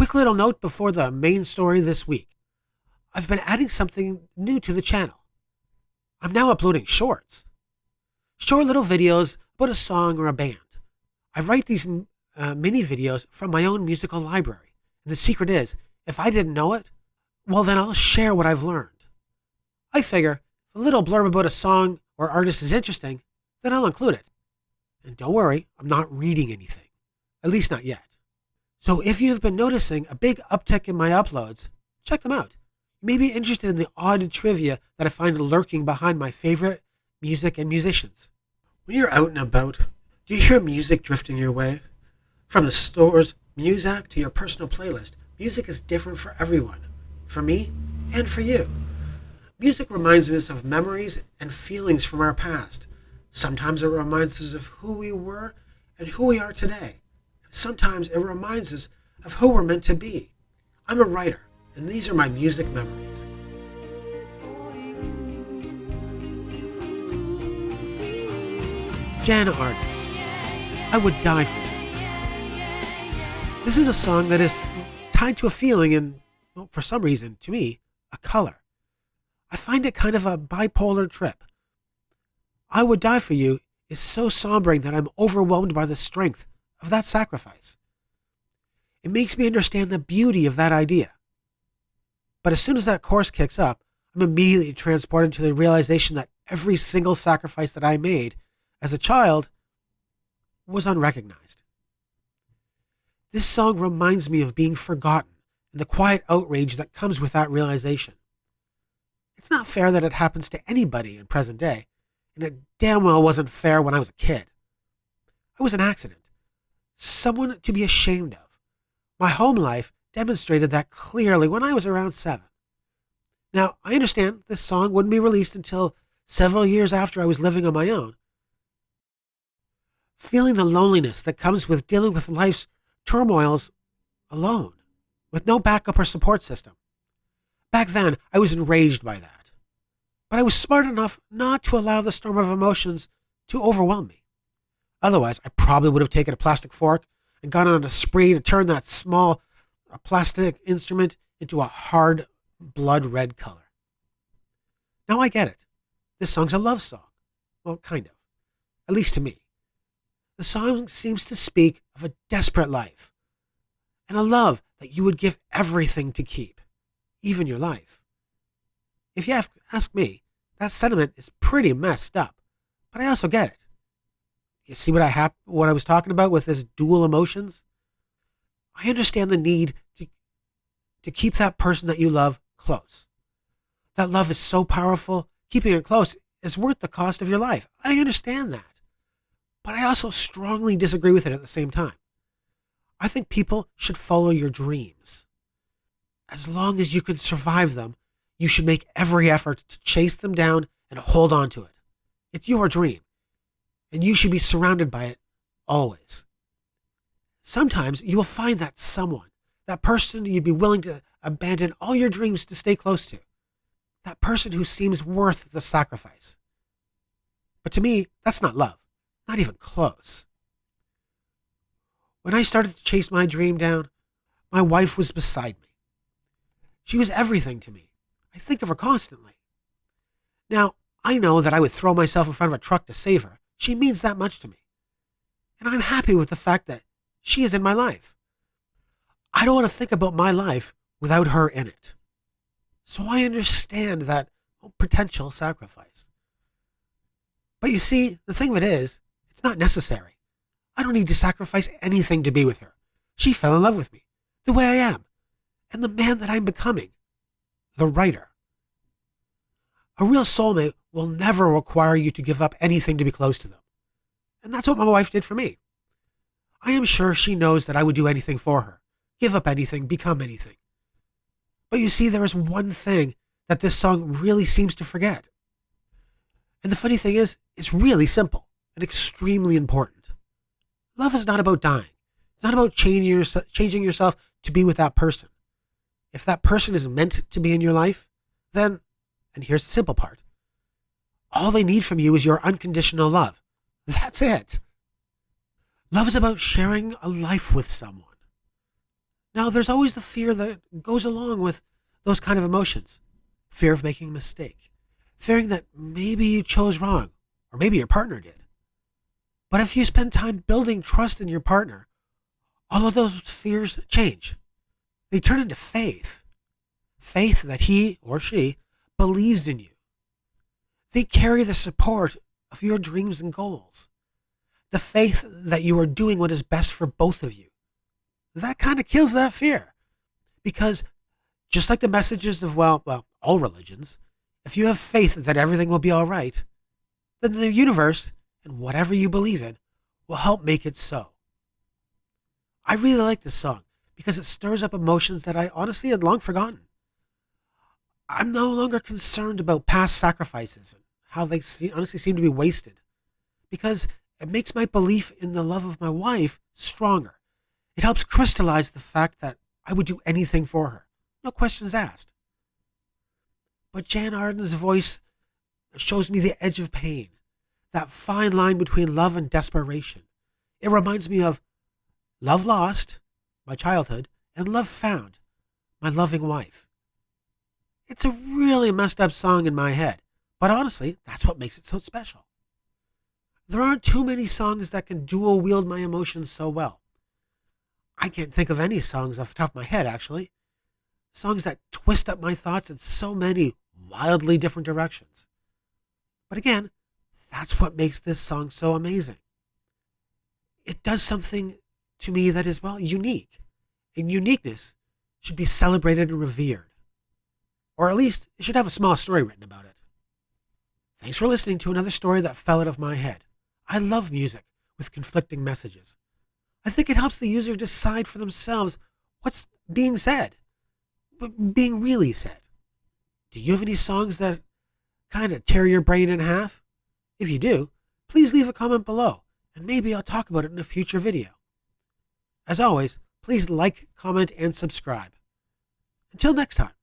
quick little note before the main story this week. I've been adding something new to the channel. I'm now uploading shorts. Short little videos about a song or a band. I write these mini videos from my own musical library. And the secret is, if I didn't know it, well then I'll share what I've learned. I figure if a little blurb about a song or artist is interesting, then I'll include it. And don't worry, I'm not reading anything. At least not yet. So if you've been noticing a big uptick in my uploads, check them out. You may be interested in the odd trivia that I find lurking behind my favorite music and musicians. When you're out and about, do you hear music drifting your way? From the store's Muzak to your personal playlist, music is different for everyone. For me, and for you. Music reminds us of memories and feelings from our past. Sometimes it reminds us of who we were and who we are today. And sometimes it reminds us of who we're meant to be. I'm a writer, and these are my music memories. Jann Arden, I Would Die For You. This is a song that is tied to a feeling and, well, for some reason, to me, a color. I find it kind of a bipolar trip. I Would Die For You is so sombering that I'm overwhelmed by the strength of that sacrifice. It makes me understand the beauty of that idea. But as soon as that chorus kicks up, I'm immediately transported to the realization that every single sacrifice that I made as a child was unrecognized. This song reminds me of being forgotten and the quiet outrage that comes with that realization. It's not fair that it happens to anybody in present day, and it damn well wasn't fair when I was a kid. I was an accident, someone to be ashamed of. My home life demonstrated that clearly when I was around 7. Now, I understand this song wouldn't be released until several years after I was living on my own. Feeling the loneliness that comes with dealing with life's turmoils alone, with no backup or support system. Back then, I was enraged by that. But I was smart enough not to allow the storm of emotions to overwhelm me. Otherwise, I probably would have taken a plastic fork and gone on a spree to turn that small plastic instrument into a hard blood red color. Now I get it. This song's a love song. Well, kind of. At least to me. The song seems to speak of a desperate life and a love that you would give everything to keep, even your life. If you ask me, that sentiment is pretty messed up, but I also get it. You see what I was talking about with this dual emotions? I understand the need to keep that person that you love close. That love is so powerful, keeping it close is worth the cost of your life. I understand that. But I also strongly disagree with it at the same time. I think people should follow your dreams. As long as you can survive them, you should make every effort to chase them down and hold on to it. It's your dream, and you should be surrounded by it always. Sometimes you will find that someone, that person you'd be willing to abandon all your dreams to stay close to. That person who seems worth the sacrifice. But to me, that's not love. Not even close. When I started to chase my dream down, my wife was beside me. She was everything to me. I think of her constantly. Now, I know that I would throw myself in front of a truck to save her. She means that much to me. And I'm happy with the fact that she is in my life. I don't want to think about my life without her in it. So I understand that potential sacrifice. But you see, the thing of it is, it's not necessary. I don't need to sacrifice anything to be with her. She fell in love with me, the way I am, and the man that I'm becoming, the writer. A real soulmate will never require you to give up anything to be close to them. And that's what my wife did for me. I am sure she knows that I would do anything for her, give up anything, become anything. But you see, there is one thing that this song really seems to forget. And the funny thing is, it's really simple and extremely important. Love is not about dying. It's not about changing yourself to be with that person. If that person is meant to be in your life, then, and here's the simple part, all they need from you is your unconditional love. That's it. Love is about sharing a life with someone. Now, there's always the fear that goes along with those kind of emotions. Fear of making a mistake. Fearing that maybe you chose wrong, or maybe your partner did. But if you spend time building trust in your partner, all of those fears change. They turn into faith. Faith that he or she believes in you. They carry the support of your dreams and goals. The faith that you are doing what is best for both of you. That kind of kills that fear. Because just like the messages of, all religions, if you have faith that everything will be all right, then the universe and whatever you believe in will help make it so. I really like this song because it stirs up emotions that I honestly had long forgotten. I'm no longer concerned about past sacrifices and how they honestly seem to be wasted, because it makes my belief in the love of my wife stronger. It helps crystallize the fact that I would do anything for her, no questions asked. But Jann Arden's voice shows me the edge of pain, that fine line between love and desperation. It reminds me of love lost, my childhood, and love found, my loving wife. It's a really messed up song in my head, but honestly, that's what makes it so special. There aren't too many songs that can dual wield my emotions so well. I can't think of any songs off the top of my head, actually. Songs that twist up my thoughts in so many wildly different directions. But again, that's what makes this song so amazing. It does something to me that is, unique. And uniqueness should be celebrated and revered. Or at least, it should have a small story written about it. Thanks for listening to another story that fell out of my head. I love music with conflicting messages. I think it helps the user decide for themselves what's being said, being really said. Do you have any songs that kind of tear your brain in half? If you do, please leave a comment below, and maybe I'll talk about it in a future video. As always, please like, comment, and subscribe. Until next time.